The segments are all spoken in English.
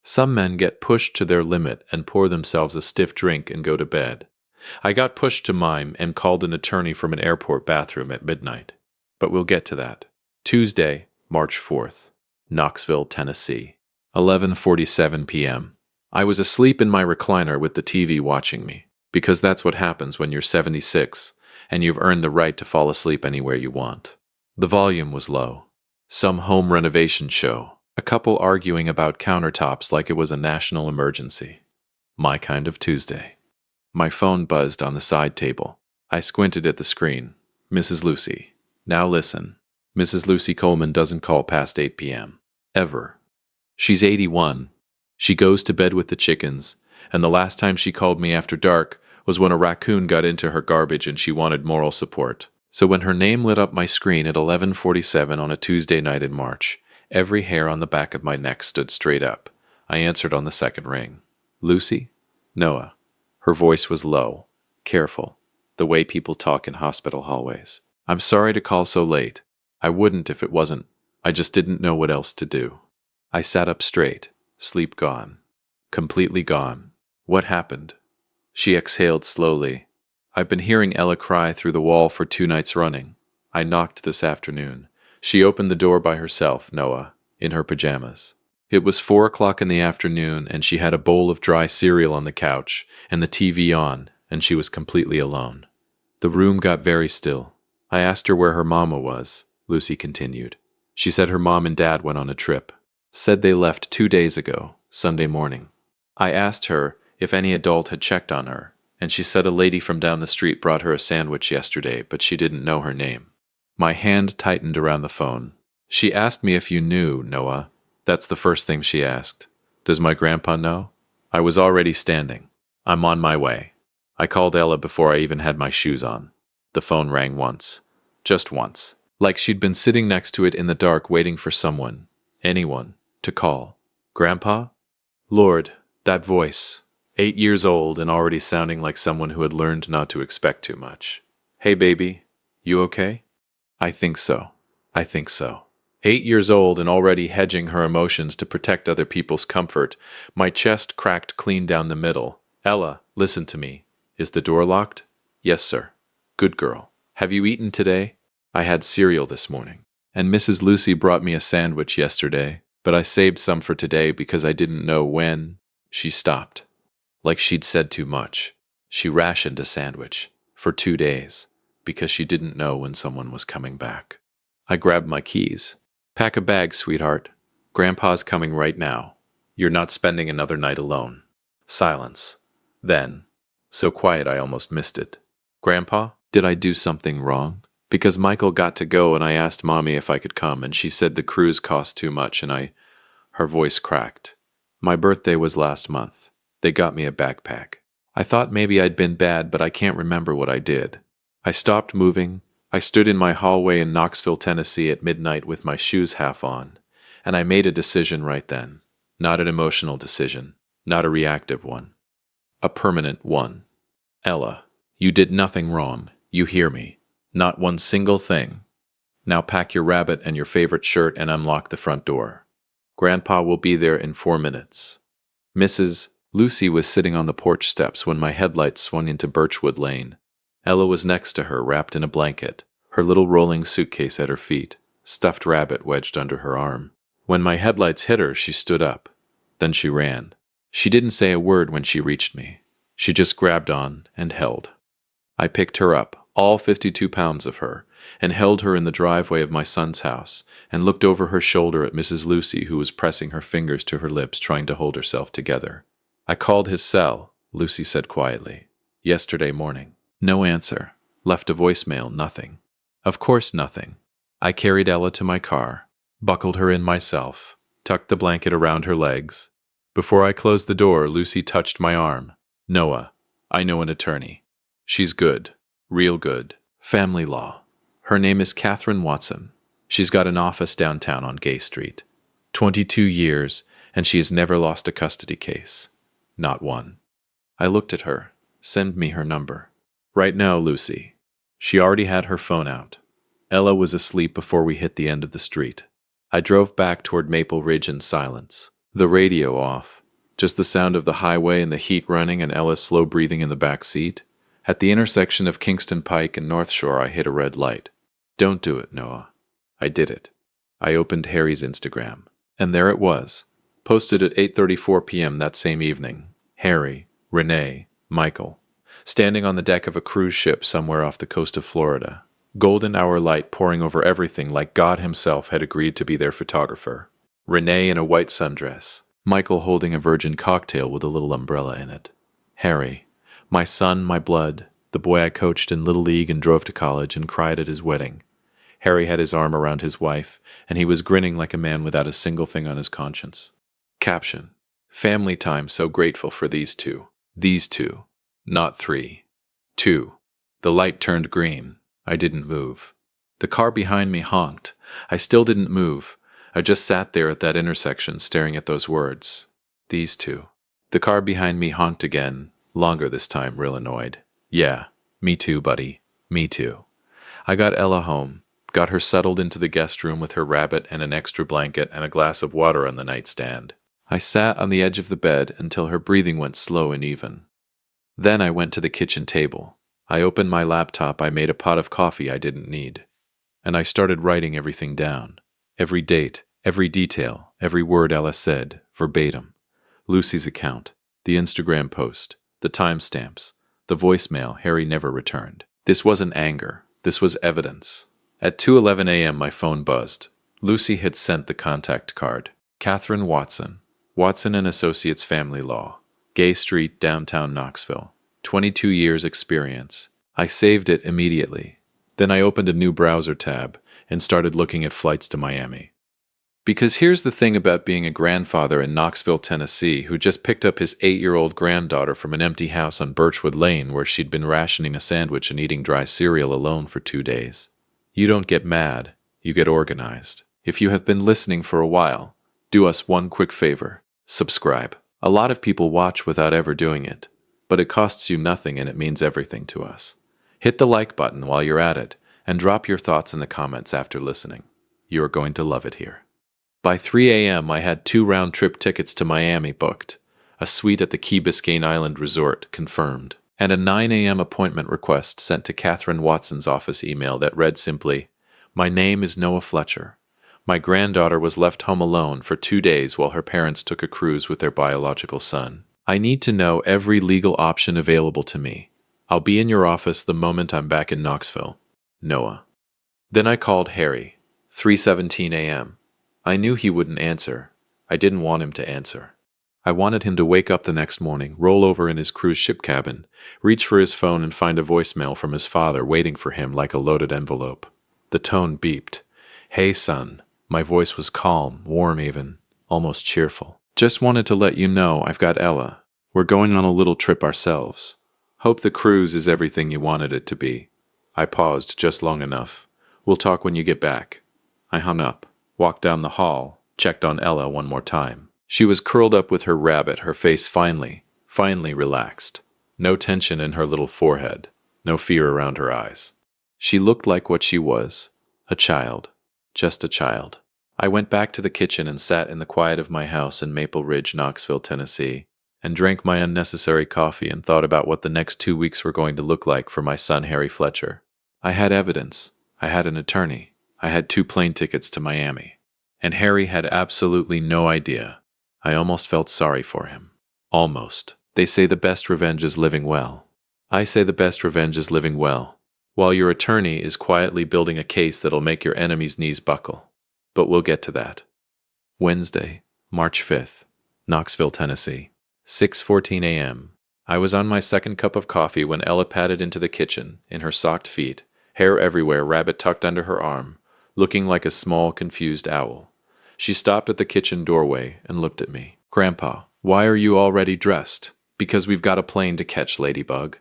Some men get pushed to their limit and pour themselves a stiff drink and go to bed. I got pushed to mime and called an attorney from an airport bathroom at midnight. But we'll get to that. Tuesday, March 4th, Knoxville, Tennessee, 11:47 p.m. I was asleep in my recliner with the TV watching me, because that's what happens when you're 76 and you've earned the right to fall asleep anywhere you want. The volume was low. Some home renovation show. A couple arguing about countertops like it was a national emergency. My kind of Tuesday. My phone buzzed on the side table. I squinted at the screen. Mrs. Lucy. Now listen. Mrs. Lucy Coleman doesn't call past 8 p.m. Ever. She's 81. She goes to bed with the chickens, and the last time she called me after dark was when a raccoon got into her garbage and she wanted moral support. So when her name lit up my screen at 11:47 on a Tuesday night in March, every hair on the back of my neck stood straight up. I answered on the second ring. Lucy? Noah. Her voice was low, careful, the way people talk in hospital hallways. I'm sorry to call so late. I wouldn't if it wasn't. I just didn't know what else to do. I sat up straight, sleep gone. Completely gone. What happened? She exhaled slowly. I've been hearing Ella cry through the wall for 2 nights running. I knocked this afternoon. She opened the door by herself, Noah, in her pajamas. It was 4 o'clock in the afternoon, and she had a bowl of dry cereal on the couch and the TV on, and she was completely alone. The room got very still. I asked her where her mama was, Lucy continued. She said her mom and dad went on a trip. Said they left 2 days ago, Sunday morning. I asked her if any adult had checked on her, and she said a lady from down the street brought her a sandwich yesterday, but she didn't know her name. My hand tightened around the phone. She asked me if you knew, Noah. That's the first thing she asked. Does my grandpa know? I was already standing. I'm on my way. I called Ella before I even had my shoes on. The phone rang once. Just once. Like she'd been sitting next to it in the dark waiting for someone, anyone, to call. Grandpa? Lord, that voice. 8 years old and already sounding like someone who had learned not to expect too much. Hey baby, you okay? I think so. 8 years old and already hedging her emotions to protect other people's comfort, my chest cracked clean down the middle. Ella, listen to me. Is the door locked? Yes, sir. Good girl. Have you eaten today? I had cereal this morning. And Mrs. Lucy brought me a sandwich yesterday, but I saved some for today because I didn't know when. She stopped. Like she'd said too much. She rationed a sandwich for 2 days because she didn't know when someone was coming back. I grabbed my keys. Pack a bag, sweetheart. Grandpa's coming right now. You're not spending another night alone. Silence. Then, so quiet I almost missed it. Grandpa, did I do something wrong? Because Michael got to go and I asked Mommy if I could come and she said the cruise cost too much and Her voice cracked. My birthday was last month. They got me a backpack. I thought maybe I'd been bad, but I can't remember what I did. I stopped moving. I stood in my hallway in Knoxville, Tennessee at midnight with my shoes half on, and I made a decision right then. Not an emotional decision, not a reactive one. A permanent one. Ella, you did nothing wrong. You hear me. Not one single thing. Now pack your rabbit and your favorite shirt and unlock the front door. Grandpa will be there in 4 minutes. Mrs. Lucy was sitting on the porch steps when my headlights swung into Birchwood Lane. Ella was next to her, wrapped in a blanket, her little rolling suitcase at her feet, stuffed rabbit wedged under her arm. When my headlights hit her, she stood up. Then she ran. She didn't say a word when she reached me. She just grabbed on and held. I picked her up, all 52 pounds of her, and held her in the driveway of my son's house, and looked over her shoulder at Mrs. Lucy, who was pressing her fingers to her lips, trying to hold herself together. I called his cell, Lucy said quietly. Yesterday morning. No answer. Left a voicemail, nothing. Of course nothing. I carried Ella to my car, buckled her in myself, tucked the blanket around her legs. Before I closed the door, Lucy touched my arm. Noah, I know an attorney. She's good. Real good. Family law. Her name is Catherine Watson. She's got an office downtown on Gay Street. 22 years, and she has never lost a custody case. Not one. I looked at her. Send me her number. Right now, Lucy. She already had her phone out. Ella was asleep before we hit the end of the street. I drove back toward Maple Ridge in silence. The radio off. Just the sound of the highway and the heat running and Ella's slow breathing in the back seat. At the intersection of Kingston Pike and North Shore, I hit a red light. Don't do it, Noah. I did it. I opened Harry's Instagram. And there it was. Posted at 8:34 p.m. that same evening. Harry, Renee, Michael. Standing on the deck of a cruise ship somewhere off the coast of Florida. Golden hour light pouring over everything like God himself had agreed to be their photographer. Renee in a white sundress. Michael holding a virgin cocktail with a little umbrella in it. Harry, my son, my blood, the boy I coached in Little League and drove to college and cried at his wedding. Harry had his arm around his wife, and he was grinning like a man without a single thing on his conscience. Caption: Family time so grateful for these two. These two. Not three. 2. The light turned green. I didn't move. The car behind me honked. I still didn't move. I just sat there at that intersection staring at those words. These two. The car behind me honked again, longer this time, real annoyed. Yeah, me too, buddy. Me too. I got Ella home, got her settled into the guest room with her rabbit and an extra blanket and a glass of water on the nightstand. I sat on the edge of the bed until her breathing went slow and even. Then I went to the kitchen table. I opened my laptop, I made a pot of coffee I didn't need. And I started writing everything down. Every date, every detail, every word Ella said, verbatim. Lucy's account, the Instagram post, the timestamps, the voicemail Harry never returned. This wasn't anger. This was evidence. At 2:11 a.m. my phone buzzed. Lucy had sent the contact card. Catherine Watson. Watson & Associates Family Law. Gay Street, downtown Knoxville. 22 years experience. I saved it immediately. Then I opened a new browser tab and started looking at flights to Miami. Because here's the thing about being a grandfather in Knoxville, Tennessee, who just picked up his 8-year-old granddaughter from an empty house on Birchwood Lane where she'd been rationing a sandwich and eating dry cereal alone for 2 days. You don't get mad, you get organized. If you have been listening for a while, do us one quick favor. Subscribe. A lot of people watch without ever doing it, but it costs you nothing and it means everything to us. Hit the like button while you're at it, and drop your thoughts in the comments after listening. You are going to love it here. By 3 a.m. I had 2 round-trip tickets to Miami booked, a suite at the Key Biscayne Island Resort confirmed, and a 9 a.m. appointment request sent to Catherine Watson's office email that read simply, "My name is Noah Fletcher. My granddaughter was left home alone for 2 days while her parents took a cruise with their biological son. I need to know every legal option available to me. I'll be in your office the moment I'm back in Knoxville. Noah." Then I called Harry. 3:17 a.m. I knew he wouldn't answer. I didn't want him to answer. I wanted him to wake up the next morning, roll over in his cruise ship cabin, reach for his phone and find a voicemail from his father waiting for him like a loaded envelope. The tone beeped. "Hey, son." My voice was calm, warm even, almost cheerful. "Just wanted to let you know I've got Ella. We're going on a little trip ourselves. Hope the cruise is everything you wanted it to be." I paused just long enough. "We'll talk when you get back." I hung up, walked down the hall, checked on Ella one more time. She was curled up with her rabbit, her face finally relaxed. No tension in her little forehead, no fear around her eyes. She looked like what she was, a child. Just a child. I went back to the kitchen and sat in the quiet of my house in Maple Ridge, Knoxville, Tennessee, and drank my unnecessary coffee and thought about what the next 2 weeks were going to look like for my son Harry Fletcher. I had evidence. I had an attorney. I had 2 plane tickets to Miami. And Harry had absolutely no idea. I almost felt sorry for him. Almost. They say the best revenge is living well. I say the best revenge is living well, while your attorney is quietly building a case that'll make your enemy's knees buckle. But we'll get to that. Wednesday, March 5th, Knoxville, Tennessee. 6:14 a.m. I was on my second cup of coffee when Ella padded into the kitchen, in her socked feet, hair everywhere, rabbit tucked under her arm, looking like a small, confused owl. She stopped at the kitchen doorway and looked at me. "Grandpa, why are you already dressed?" "Because we've got a plane to catch, Ladybug."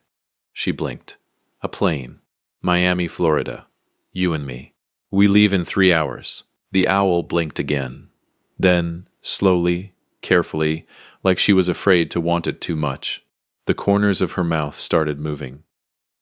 She blinked. "A plane. Miami, Florida. You and me. We leave in 3 hours." The owl blinked again. Then, slowly, carefully, like she was afraid to want it too much, the corners of her mouth started moving.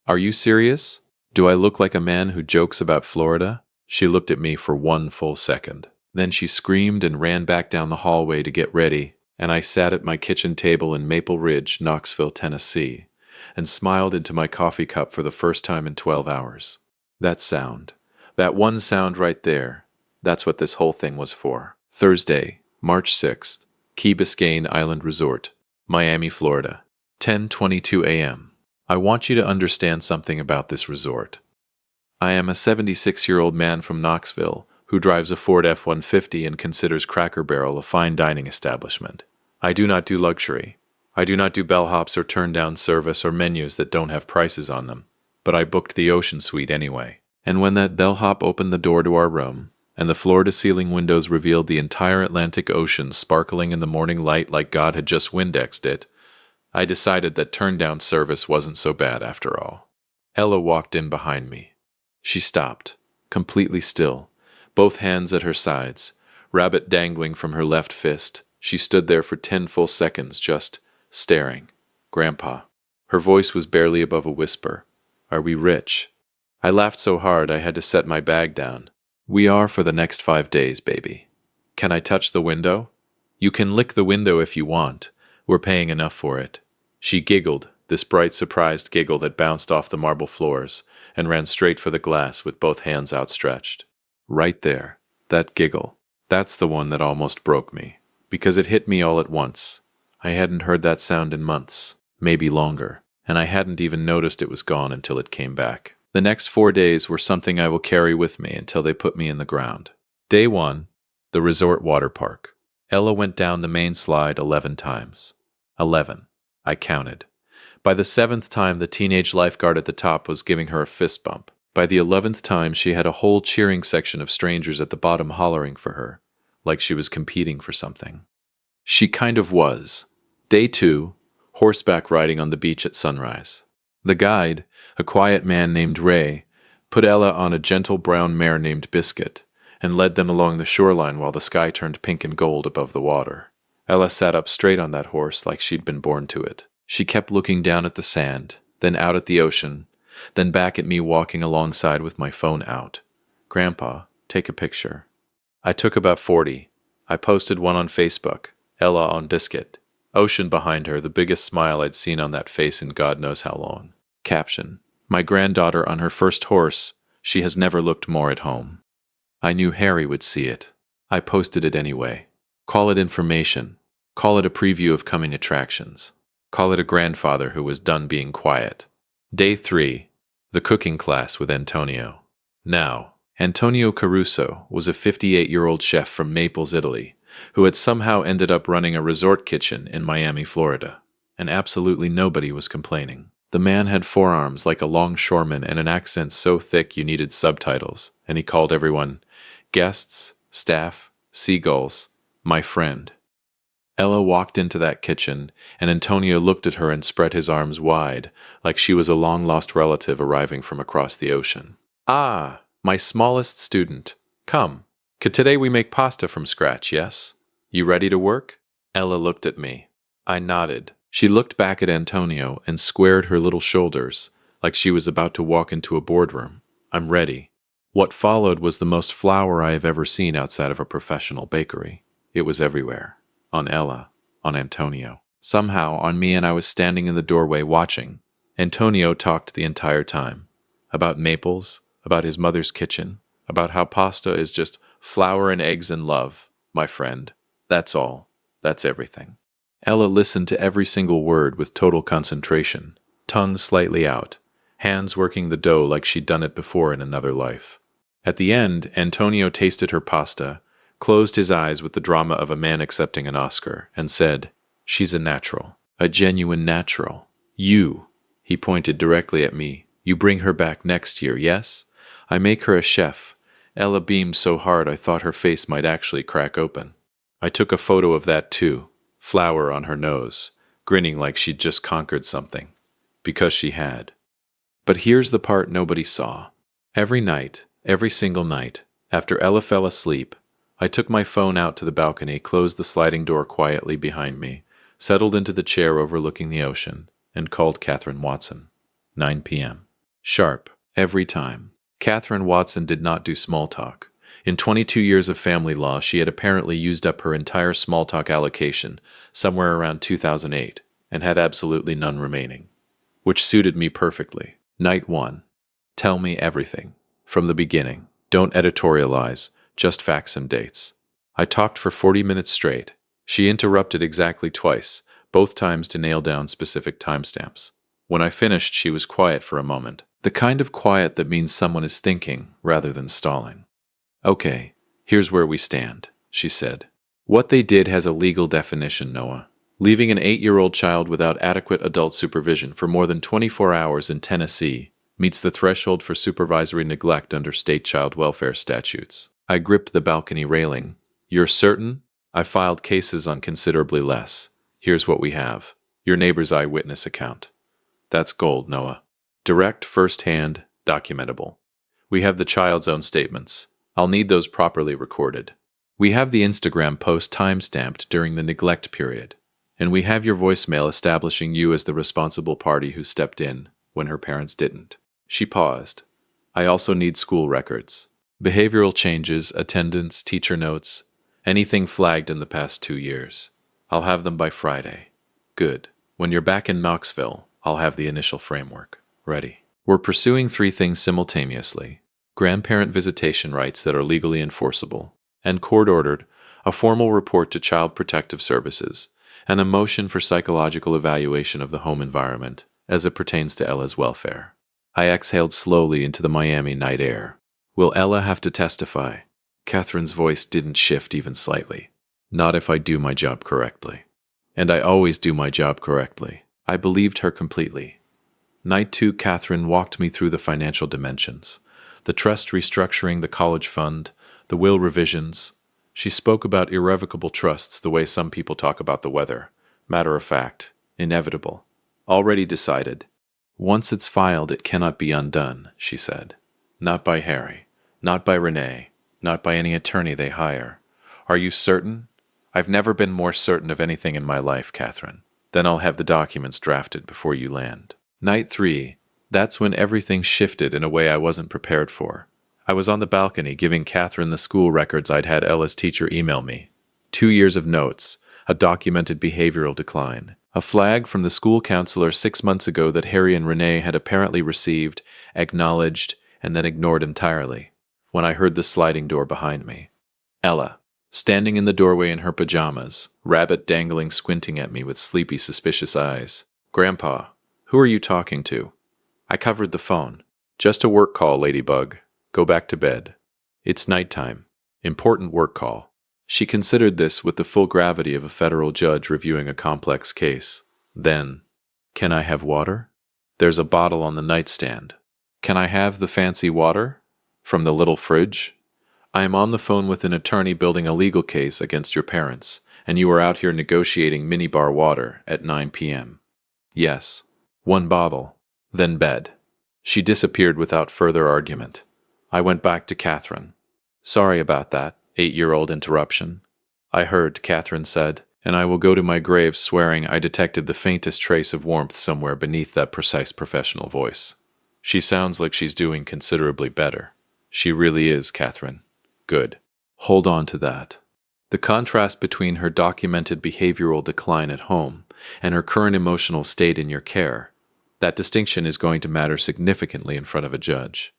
"Are you serious? Do I look like a man who jokes about Florida?" She looked at me for 1 full second. Then she screamed and ran back down the hallway to get ready, and I sat at my kitchen table in Maple Ridge, Knoxville, Tennessee, and smiled into my coffee cup for the first time in 12 hours. That sound, that one sound right there, that's what this whole thing was for. Thursday, March 6th, Key Biscayne Island Resort, Miami, Florida, 10:22 a.m. I want you to understand something about this resort. I am a 76-year-old man from Knoxville who drives a Ford F-150 and considers Cracker Barrel a fine dining establishment. I do not do luxury. I do not do bellhops or turn-down service or menus that don't have prices on them. But I booked the ocean suite anyway. And when that bellhop opened the door to our room, and the floor-to-ceiling windows revealed the entire Atlantic Ocean sparkling in the morning light like God had just Windexed it, I decided that turn-down service wasn't so bad after all. Ella walked in behind me. She stopped, completely still, both hands at her sides, rabbit dangling from her left fist. She stood there for 10 full seconds, just staring. Grandpa. Her voice was barely above a whisper. Are we rich? I laughed so hard I had to set my bag down. We are for the next 5 days, baby. Can I touch the window? You can lick the window if you want. We're paying enough for it. She giggled, this bright, surprised giggle that bounced off the marble floors, and ran straight for the glass with both hands outstretched. Right there, that giggle. That's the one that almost broke me, because it hit me all at once. I hadn't heard that sound in months, maybe longer, and I hadn't even noticed it was gone until it came back. The next 4 days were something I will carry with me until they put me in the ground. Day 1, the resort water park. Ella went down the main slide 11 times. 11. I counted. By the 7th time, the teenage lifeguard at the top was giving her a fist bump. By the 11th time, she had a whole cheering section of strangers at the bottom hollering for her, like she was competing for something. She kind of was. Day 2, horseback riding on the beach at sunrise. The guide, a quiet man named Ray, put Ella on a gentle brown mare named Biscuit, and led them along the shoreline while the sky turned pink and gold above the water. Ella sat up straight on that horse like she'd been born to it. She kept looking down at the sand, then out at the ocean, then back at me walking alongside with my phone out. Grandpa, take a picture. I took about 40. I posted one on Facebook, Ella on Biscuit. Ocean behind her, the biggest smile I'd seen on that face in God knows how long. Caption, my granddaughter on her first horse. She has never looked more at home. I knew Harry would see it. I posted it anyway. Call it information. Call it a preview of coming attractions. Call it a grandfather who was done being quiet. Day 3, the cooking class with Antonio. Now, Antonio Caruso was a 58-year-old chef from Naples, Italy, who had somehow ended up running a resort kitchen in Miami, Florida. And absolutely nobody was complaining. The man had forearms like a longshoreman and an accent so thick you needed subtitles, and he called everyone guests, staff, seagulls, my friend. Ella walked into that kitchen, and Antonio looked at her and spread his arms wide, like she was a long-lost relative arriving from across the ocean. Ah, my smallest student. Come. Today we make pasta from scratch, yes? You ready to work? Ella looked at me. I nodded. She looked back at Antonio and squared her little shoulders, like she was about to walk into a boardroom. I'm ready. What followed was the most flour I have ever seen outside of a professional bakery. It was everywhere. On Ella, on Antonio. Somehow, on me, and I was standing in the doorway watching. Antonio talked the entire time. About Naples, about his mother's kitchen, about how pasta is just flour and eggs and love, my friend. That's all. That's everything. Ella listened to every single word with total concentration, tongue slightly out, hands working the dough like she'd done it before in another life. At the end, Antonio tasted her pasta, closed his eyes with the drama of a man accepting an Oscar, and said, "She's a natural, a genuine natural. You," he pointed directly at me, "you bring her back next year, yes? I make her a chef." Ella beamed so hard I thought her face might actually crack open. I took a photo of that too, flour on her nose, grinning like she'd just conquered something. Because she had. But here's the part nobody saw. Every night, every single night, after Ella fell asleep, I took my phone out to the balcony, closed the sliding door quietly behind me, settled into the chair overlooking the ocean, and called Catherine Watson. 9 p.m. Sharp, every time. Catherine Watson did not do small talk. In 22 years of family law, she had apparently used up her entire small talk allocation somewhere around 2008 and had absolutely none remaining, which suited me perfectly. Night 1. Tell me everything. From the beginning. Don't editorialize, just facts and dates. I talked for 40 minutes straight. She interrupted exactly twice, both times to nail down specific timestamps. When I finished, she was quiet for a moment. The kind of quiet that means someone is thinking rather than stalling. Okay, here's where we stand, she said. What they did has a legal definition, Noah. Leaving an 8-year-old child without adequate adult supervision for more than 24 hours in Tennessee meets the threshold for supervisory neglect under state child welfare statutes. I gripped the balcony railing. You're certain? I filed cases on considerably less. Here's what we have. Your neighbor's eyewitness account. That's gold, Noah. Direct, first-hand, documentable. We have the child's own statements. I'll need those properly recorded. We have the Instagram post time-stamped during the neglect period. And we have your voicemail establishing you as the responsible party who stepped in when her parents didn't. She paused. I also need school records. Behavioral changes, attendance, teacher notes, anything flagged in the past 2 years. I'll have them by Friday. Good. When you're back in Knoxville, I'll have the initial framework ready. We're pursuing 3 things simultaneously. Grandparent visitation rights that are legally enforceable, and court-ordered, a formal report to Child Protective Services, and a motion for psychological evaluation of the home environment as it pertains to Ella's welfare. I exhaled slowly into the Miami night air. Will Ella have to testify? Catherine's voice didn't shift even slightly. Not if I do my job correctly. And I always do my job correctly. I believed her completely. Night 2, Catherine walked me through the financial dimensions. The trust restructuring, the college fund, the will revisions. She spoke about irrevocable trusts the way some people talk about the weather. Matter of fact, inevitable. Already decided. Once it's filed, it cannot be undone, she said. Not by Harry. Not by Renee. Not by any attorney they hire. Are you certain? I've never been more certain of anything in my life, Catherine. Then I'll have the documents drafted before you land. Night 3. That's when everything shifted in a way I wasn't prepared for. I was on the balcony giving Catherine the school records I'd had Ella's teacher email me. 2 years of notes, a documented behavioral decline, a flag from the school counselor 6 months ago that Harry and Renee had apparently received, acknowledged, and then ignored entirely, when I heard the sliding door behind me. Ella, standing in the doorway in her pajamas, rabbit dangling squinting at me with sleepy, suspicious eyes. Grandpa, who are you talking to? I covered the phone. Just a work call, Ladybug. Go back to bed. It's nighttime. Important work call. She considered this with the full gravity of a federal judge reviewing a complex case. Then, can I have water? There's a bottle on the nightstand. Can I have the fancy water? From the little fridge? I am on the phone with an attorney building a legal case against your parents, and you are out here negotiating minibar water at 9 p.m. Yes. 1 bottle. Then bed. She disappeared without further argument. I went back to Catherine. Sorry about that, 8-year-old interruption. I heard, Catherine said, and I will go to my grave swearing I detected the faintest trace of warmth somewhere beneath that precise professional voice. She sounds like she's doing considerably better. She really is, Catherine. Good. Hold on to that. The contrast between her documented behavioral decline at home and her current emotional state in your care, that distinction is going to matter significantly in front of a judge.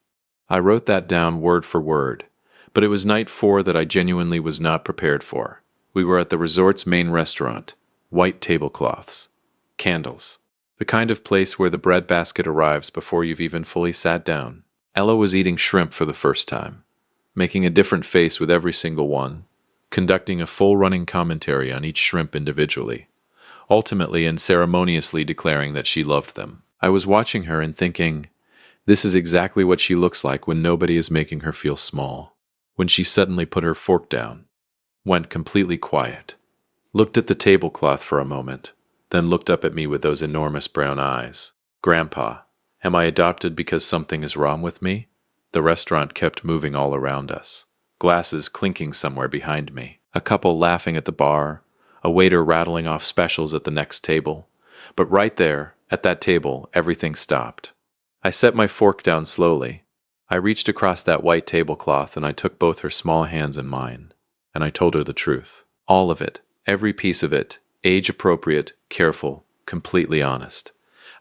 I wrote that down word for word, but it was night 4 that I genuinely was not prepared for. We were at the resort's main restaurant, white tablecloths, candles, the kind of place where the breadbasket arrives before you've even fully sat down. Ella was eating shrimp for the first time, making a different face with every single one, conducting a full running commentary on each shrimp individually, ultimately and ceremoniously declaring that she loved them. I was watching her and thinking, this is exactly what she looks like when nobody is making her feel small. When she suddenly put her fork down, went completely quiet, looked at the tablecloth for a moment, then looked up at me with those enormous brown eyes. Grandpa, am I adopted because something is wrong with me? The restaurant kept moving all around us, glasses clinking somewhere behind me, a couple laughing at the bar, a waiter rattling off specials at the next table. But right there, at that table, everything stopped. I set my fork down slowly. I reached across that white tablecloth and I took both her small hands in mine, and I told her the truth. All of it, every piece of it, age appropriate, careful, completely honest.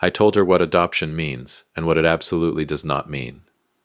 I told her what adoption means and what it absolutely does not mean.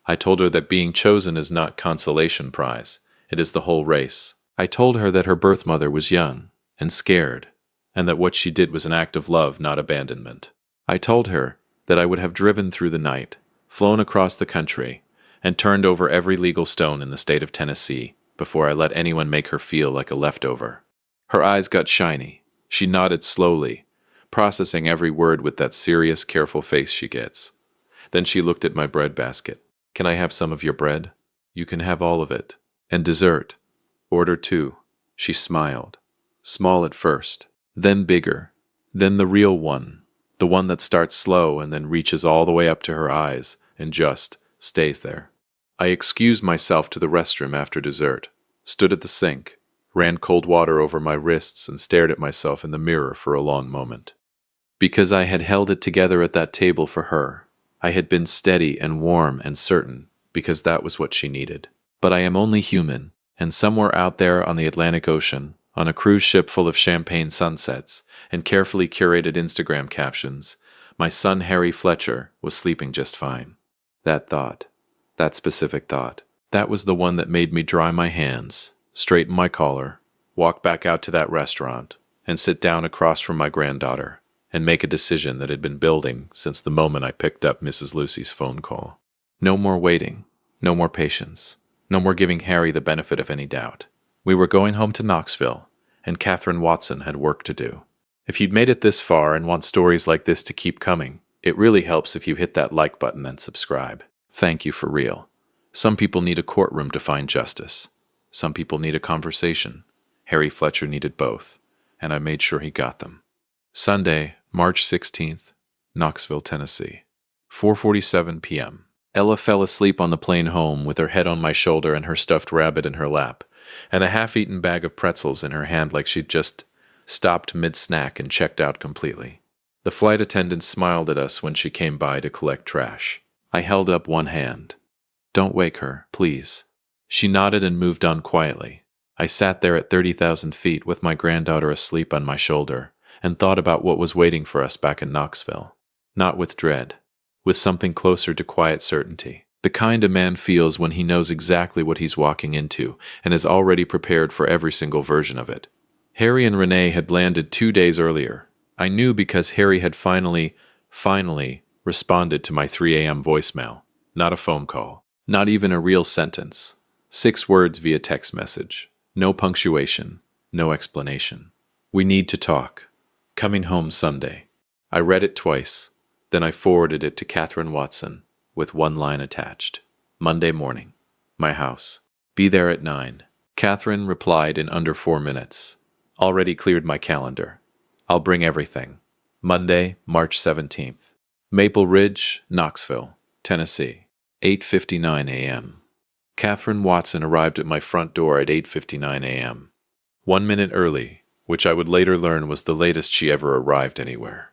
I told her that being chosen is not consolation prize, it is the whole race. I told her that her birth mother was young and scared, and that what she did was an act of love, not abandonment. I told her that I would have driven through the night, flown across the country, and turned over every legal stone in the state of Tennessee before I let anyone make her feel like a leftover. Her eyes got shiny. She nodded slowly, processing every word with that serious, careful face she gets. Then she looked at my bread basket. Can I have some of your bread? You can have all of it. And dessert. Order 2. She smiled. Small at first, then bigger, then the real one. The one that starts slow and then reaches all the way up to her eyes and just stays there. I excused myself to the restroom after dessert, stood at the sink, ran cold water over my wrists and stared at myself in the mirror for a long moment. Because I had held it together at that table for her. I had been steady and warm and certain, because that was what she needed. But I am only human, and somewhere out there on the Atlantic Ocean, on a cruise ship full of champagne sunsets and carefully curated Instagram captions, my son Harry Fletcher was sleeping just fine. That thought, that specific thought, that was the one that made me dry my hands, straighten my collar, walk back out to that restaurant, and sit down across from my granddaughter, and make a decision that had been building since the moment I picked up Mrs. Lucy's phone call. No more waiting, no more patience, no more giving Harry the benefit of any doubt. We were going home to Knoxville, and Catherine Watson had work to do. If you'd made it this far and want stories like this to keep coming, it really helps if you hit that like button and subscribe. Thank you for real. Some people need a courtroom to find justice. Some people need a conversation. Harry Fletcher needed both, and I made sure he got them. Sunday, March 16th, Knoxville, Tennessee. 4:47 p.m. Ella fell asleep on the plane home with her head on my shoulder and her stuffed rabbit in her lap, and a half-eaten bag of pretzels in her hand like she'd just stopped mid-snack and checked out completely. The flight attendant smiled at us when she came by to collect trash. I held up one hand. Don't wake her, please. She nodded and moved on quietly. I sat there at 30,000 feet with my granddaughter asleep on my shoulder and thought about what was waiting for us back in Knoxville. Not with dread, with something closer to quiet certainty. The kind a man feels when he knows exactly what he's walking into and is already prepared for every single version of it. Harry and Renee had landed 2 days earlier. I knew because Harry had finally responded to my 3 a.m. voicemail. Not a phone call. Not even a real sentence. 6 words via text message. No punctuation. No explanation. We need to talk. Coming home Sunday. I read it twice. Then I forwarded it to Catherine Watson with one line attached. Monday morning. My house. Be there at 9. Catherine replied in under 4 minutes. Already cleared my calendar. I'll bring everything. Monday, March 17th. Maple Ridge, Knoxville, Tennessee. 8:59 a.m. Catherine Watson arrived at my front door at 8:59 a.m. 1 minute early, which I would later learn was the latest she ever arrived anywhere.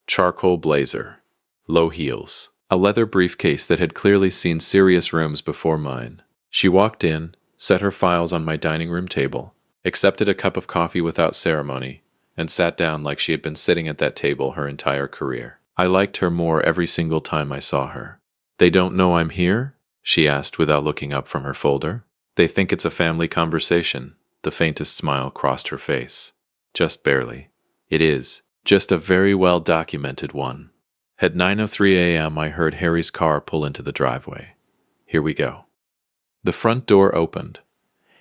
Charcoal blazer. Low heels. A leather briefcase that had clearly seen serious rooms before mine. She walked in, set her files on my dining room table, accepted a cup of coffee without ceremony, and sat down like she had been sitting at that table her entire career. I liked her more every single time I saw her. They don't know I'm here? She asked without looking up from her folder. They think it's a family conversation. The faintest smile crossed her face. Just barely. It is. Just a very well documented one. At 9:03 a.m. I heard Harry's car pull into the driveway. Here we go. The front door opened.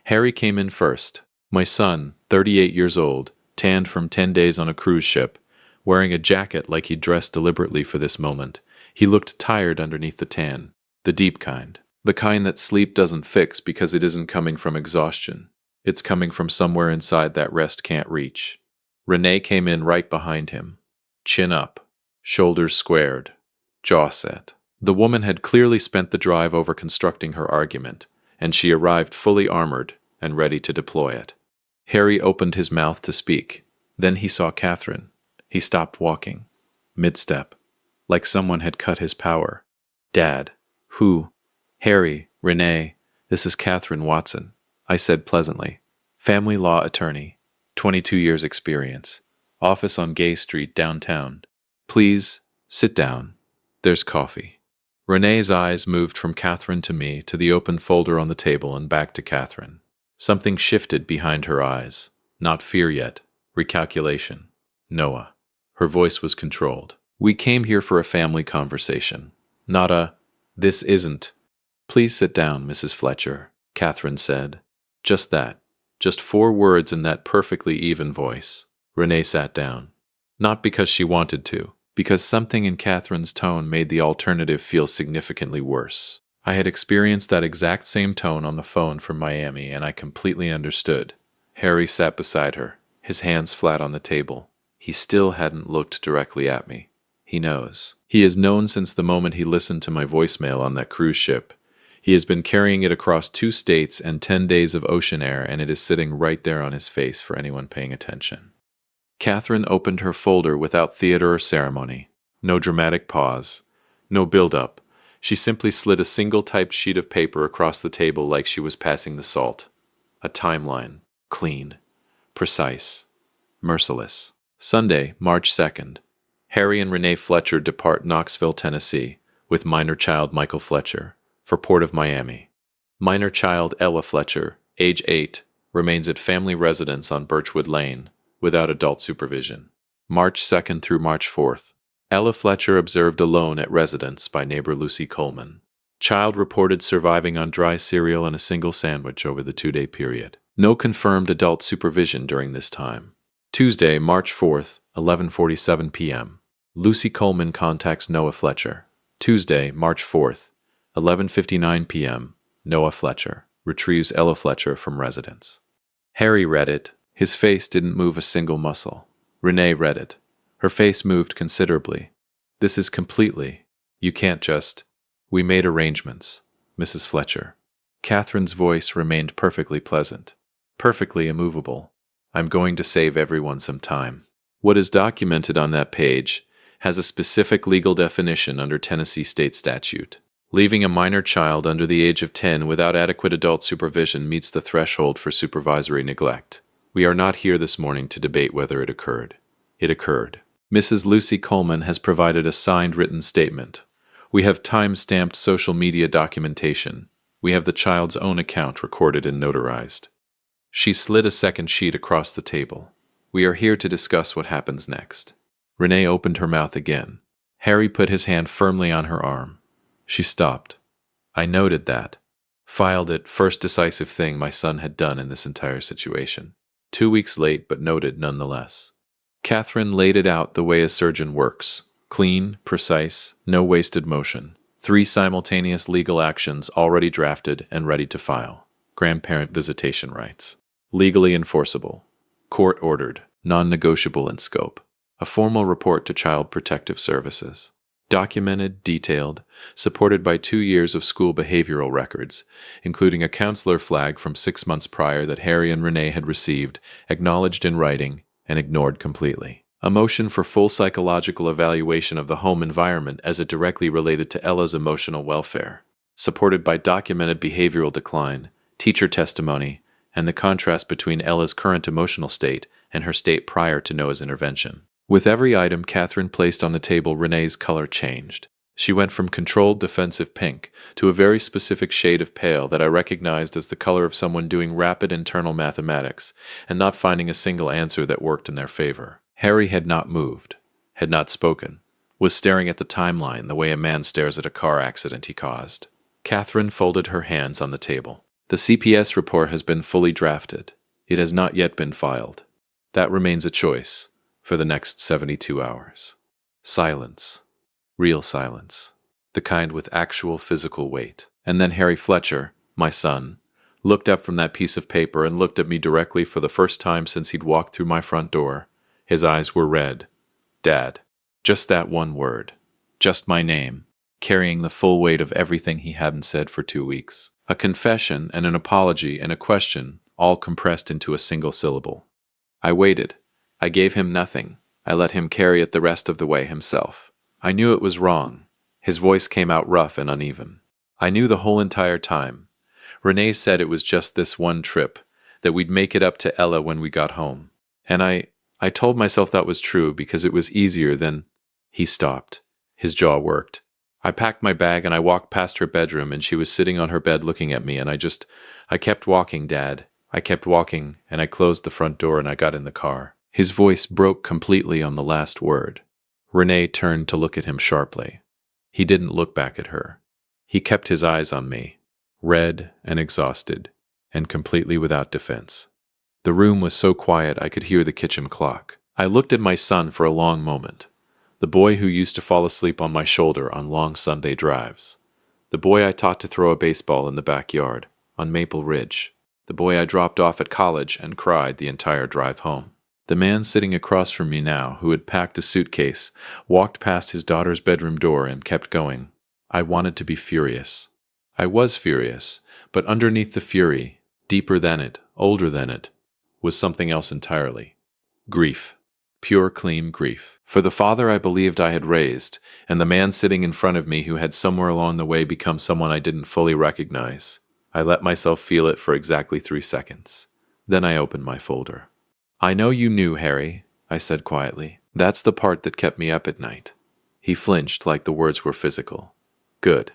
Harry came in first. My son, 38 years old, tanned from 10 days on a cruise ship, wearing a jacket like he'd dressed deliberately for this moment. He looked tired underneath the tan, the deep kind, the kind that sleep doesn't fix because it isn't coming from exhaustion. It's coming from somewhere inside that rest can't reach. Renee came in right behind him, chin up, shoulders squared, jaw set. The woman had clearly spent the drive over constructing her argument, and she arrived fully armored and ready to deploy it. Harry opened his mouth to speak. Then he saw Catherine. He stopped walking, mid-step, like someone had cut his power. Dad, who? Harry, Renee, this is Catherine Watson, I said pleasantly. Family law attorney, 22 years experience. Office on Gay Street, downtown. Please, sit down. There's coffee. Renee's eyes moved from Catherine to me to the open folder on the table and back to Catherine. Something shifted behind her eyes. Not fear yet. Recalculation. Noah. Her voice was controlled. We came here for a family conversation. Not a, this isn't. Please sit down, Mrs. Fletcher, Catherine said. Just that. Just 4 words in that perfectly even voice. Renee sat down. Not because she wanted to, because something in Catherine's tone made the alternative feel significantly worse. I had experienced that exact same tone on the phone from Miami, and I completely understood. Harry sat beside her, his hands flat on the table. He still hadn't looked directly at me. He knows. He has known since the moment he listened to my voicemail on that cruise ship. He has been carrying it across 2 states and 10 days of ocean air, and it is sitting right there on his face for anyone paying attention. Catherine opened her folder without theater or ceremony. No dramatic pause. No build-up. She simply slid a single typed sheet of paper across the table like she was passing the salt. A timeline. Clean. Precise. Merciless. Sunday, March 2nd. Harry and Renee Fletcher depart Knoxville, Tennessee, with minor child Michael Fletcher, for Port of Miami. Minor child Ella Fletcher, age 8, remains at family residence on Birchwood Lane, without adult supervision. March 2nd through March 4th. Ella Fletcher observed alone at residence by neighbor Lucy Coleman. Child reported surviving on dry cereal and a single sandwich over the 2-day period. No confirmed adult supervision during this time. Tuesday, March 4th, 11:47 p.m. Lucy Coleman contacts Noah Fletcher. Tuesday, March 4th, 11:59 p.m. Noah Fletcher retrieves Ella Fletcher from residence. Harry read it. His face didn't move a single muscle. Renee read it. Her face moved considerably. This is completely. You can't just. We made arrangements, Mrs. Fletcher. Catherine's voice remained perfectly pleasant. Perfectly immovable. I'm going to save everyone some time. What is documented on that page has a specific legal definition under Tennessee state statute. Leaving a minor child under the age of 10 without adequate adult supervision meets the threshold for supervisory neglect. We are not here this morning to debate whether it occurred. It occurred. Mrs. Lucy Coleman has provided a signed written statement. We have time-stamped social media documentation. We have the child's own account recorded and notarized. She slid a second sheet across the table. We are here to discuss what happens next. Renee opened her mouth again. Harry put his hand firmly on her arm. She stopped. I noted that. Filed it, first decisive thing my son had done in this entire situation. 2 weeks late, but noted nonetheless. Catherine laid it out the way a surgeon works. Clean, precise, no wasted motion. 3 simultaneous legal actions already drafted and ready to file. Grandparent visitation rights. Legally enforceable. Court-ordered. Non-negotiable in scope. A formal report to Child Protective Services. Documented, detailed, supported by 2 years of school behavioral records, including a counselor flag from 6 months prior that Harry and Renee had received, acknowledged in writing, and ignored completely. A motion for full psychological evaluation of the home environment as it directly related to Ella's emotional welfare, supported by documented behavioral decline, teacher testimony, and the contrast between Ella's current emotional state and her state prior to Noah's intervention. With every item Catherine placed on the table, Renee's color changed. She went from controlled defensive pink to a very specific shade of pale that I recognized as the color of someone doing rapid internal mathematics and not finding a single answer that worked in their favor. Harry had not moved, had not spoken, was staring at the timeline the way a man stares at a car accident he caused. Catherine folded her hands on the table. The CPS report has been fully drafted. It has not yet been filed. That remains a choice for the next 72 hours. Silence. Real silence. The kind with actual physical weight. And then Harry Fletcher, my son, looked up from that piece of paper and looked at me directly for the first time since he'd walked through my front door. His eyes were red. Dad. Just that one word. Just my name, carrying the full weight of everything he hadn't said for 2 weeks. A confession and an apology and a question, all compressed into a single syllable. I waited. I gave him nothing. I let him carry it the rest of the way himself. I knew it was wrong. His voice came out rough and uneven. I knew the whole entire time. Renee said it was just this one trip, that we'd make it up to Ella when we got home. And I told myself that was true because it was easier than... He stopped. His jaw worked. I packed my bag and I walked past her bedroom and she was sitting on her bed looking at me and I kept walking, Dad. I kept walking and I closed the front door and I got in the car. His voice broke completely on the last word. Renee turned to look at him sharply. He didn't look back at her. He kept his eyes on me, red and exhausted, and completely without defense. The room was so quiet I could hear the kitchen clock. I looked at my son for a long moment. The boy who used to fall asleep on my shoulder on long Sunday drives. The boy I taught to throw a baseball in the backyard, on Maple Ridge. The boy I dropped off at college and cried the entire drive home. The man sitting across from me now, who had packed a suitcase, walked past his daughter's bedroom door and kept going. I wanted to be furious. I was furious, but underneath the fury, deeper than it, older than it, was something else entirely. Grief. Pure, clean grief. For the father I believed I had raised, and the man sitting in front of me who had somewhere along the way become someone I didn't fully recognize. I let myself feel it for exactly 3 seconds. Then I opened my folder. I know you knew, Harry, I said quietly. That's the part that kept me up at night. He flinched like the words were physical. Good.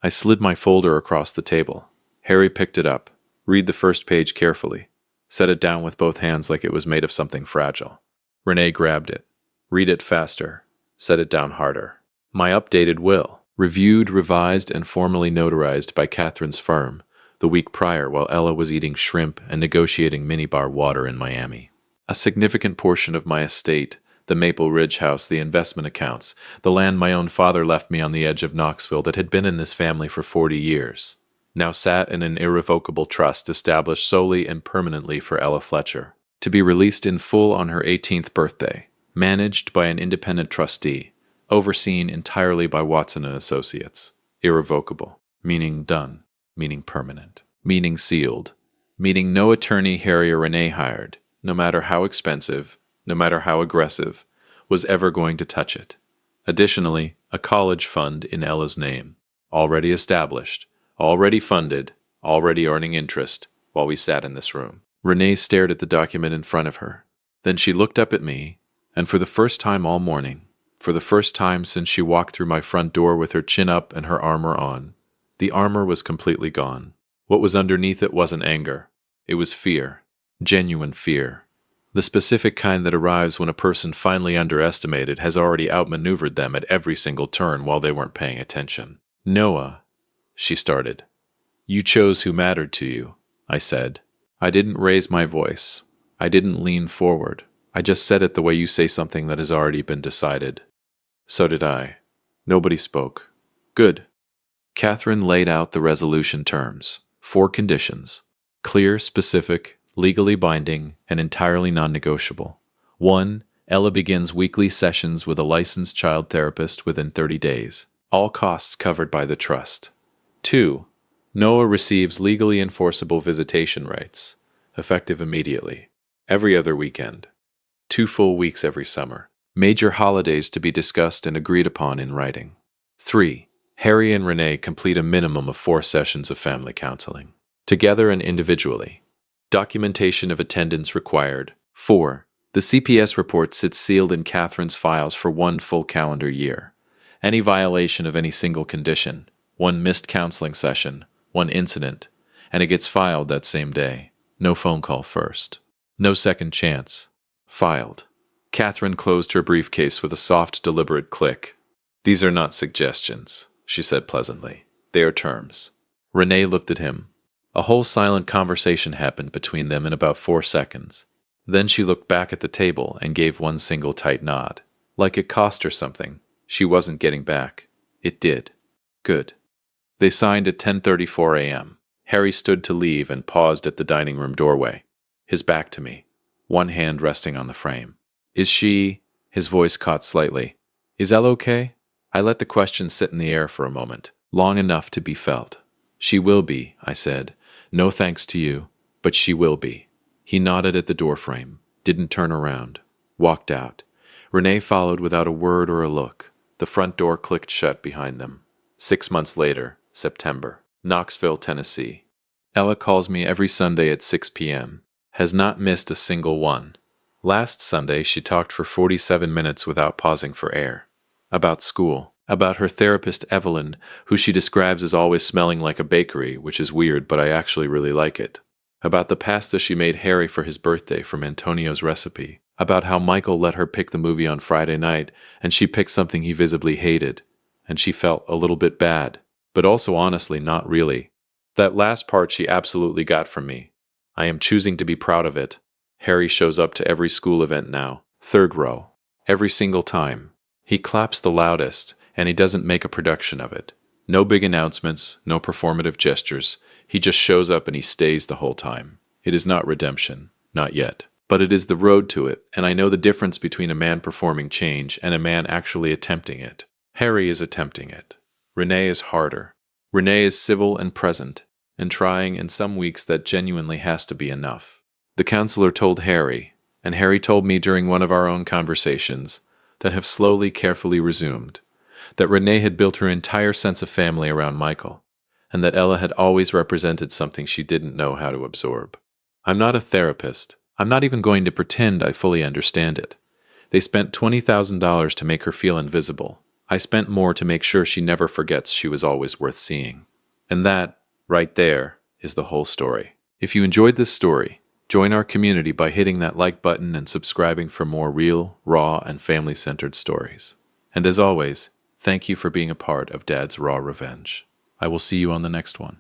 I slid my folder across the table. Harry picked it up, read the first page carefully, set it down with both hands like it was made of something fragile. Renee grabbed it. Read it faster. Set it down harder. My updated will. Reviewed, revised, and formally notarized by Catherine's firm the week prior while Ella was eating shrimp and negotiating minibar water in Miami. A significant portion of my estate, the Maple Ridge house, the investment accounts, the land my own father left me on the edge of Knoxville that had been in this family for 40 years, now sat in an irrevocable trust established solely and permanently for Ella Fletcher, to be released in full on her 18th birthday, managed by an independent trustee, overseen entirely by Watson & Associates. Irrevocable, meaning done, meaning permanent, meaning sealed, meaning no attorney Harry or Renee hired, no matter how expensive, no matter how aggressive, was ever going to touch it. Additionally, a college fund in Ella's name, already established, already funded, already earning interest, while we sat in this room. Renee stared at the document in front of her. Then she looked up at me, and for the first time all morning, for the first time since she walked through my front door with her chin up and her armor on, the armor was completely gone. What was underneath it wasn't anger. It was fear. Genuine fear. The specific kind that arrives when a person finally underestimated has already outmaneuvered them at every single turn while they weren't paying attention. Noah, she started. You chose who mattered to you, I said. I didn't raise my voice. I didn't lean forward. I just said it the way you say something that has already been decided. So did I. Nobody spoke. Good. Catherine laid out the resolution terms. 4 conditions. Clear, specific, legally binding, and entirely non-negotiable. 1. Ella begins weekly sessions with a licensed child therapist within 30 days. All costs covered by the trust. 2. Noah receives legally enforceable visitation rights, effective immediately. Every other weekend. 2 full weeks every summer. Major holidays to be discussed and agreed upon in writing. 3. Harry and Renee complete a minimum of 4 sessions of family counseling, together and individually. Documentation of attendance required. 4. The CPS report sits sealed in Catherine's files for 1 full calendar year. Any violation of any single condition, 1 missed counseling session, 1 incident, and it gets filed that same day. No phone call first. No second chance. Filed. Catherine closed her briefcase with a soft, deliberate click. These are not suggestions, she said pleasantly. They are terms. Renee looked at him. A whole silent conversation happened between them in about 4 seconds. Then she looked back at the table and gave 1 single tight nod. Like it cost her something. She wasn't getting back. It did. Good. They signed at 10:34 a.m. Harry stood to leave and paused at the dining room doorway, his back to me, 1 hand resting on the frame. Is she... His voice caught slightly. Is Ella okay? I let the question sit in the air for a moment, long enough to be felt. She will be, I said. No thanks to you, but she will be. He nodded at the doorframe, didn't turn around, walked out. Renee followed without a word or a look. The front door clicked shut behind them. 6 months later, September. Knoxville, Tennessee. Ella calls me every Sunday at 6 p.m. Has not missed a single one. Last Sunday, she talked for 47 minutes without pausing for air. About school. About her therapist, Evelyn, who she describes as always smelling like a bakery, which is weird, but I actually really like it. About the pasta she made Harry for his birthday from Antonio's recipe. About how Michael let her pick the movie on Friday night, and she picked something he visibly hated, and she felt a little bit bad, but also honestly not really. That last part she absolutely got from me. I am choosing to be proud of it. Harry shows up to every school event now, third row, every single time. He claps the loudest, and he doesn't make a production of it. No big announcements, no performative gestures. He just shows up and he stays the whole time. It is not redemption, not yet. But it is the road to it, and I know the difference between a man performing change and a man actually attempting it. Harry is attempting it. Renee is harder. Renee is civil and present, and trying in some weeks that genuinely has to be enough. The counselor told Harry, and Harry told me during one of our own conversations, that have slowly, carefully resumed, that Renee had built her entire sense of family around Michael, and that Ella had always represented something she didn't know how to absorb. I'm not a therapist. I'm not even going to pretend I fully understand it. They spent $20,000 to make her feel invisible. I spent more to make sure she never forgets she was always worth seeing. And that, right there, is the whole story. If you enjoyed this story, join our community by hitting that like button and subscribing for more real, raw, and family-centered stories. And as always, thank you for being a part of Dad's Raw Revenge. I will see you on the next one.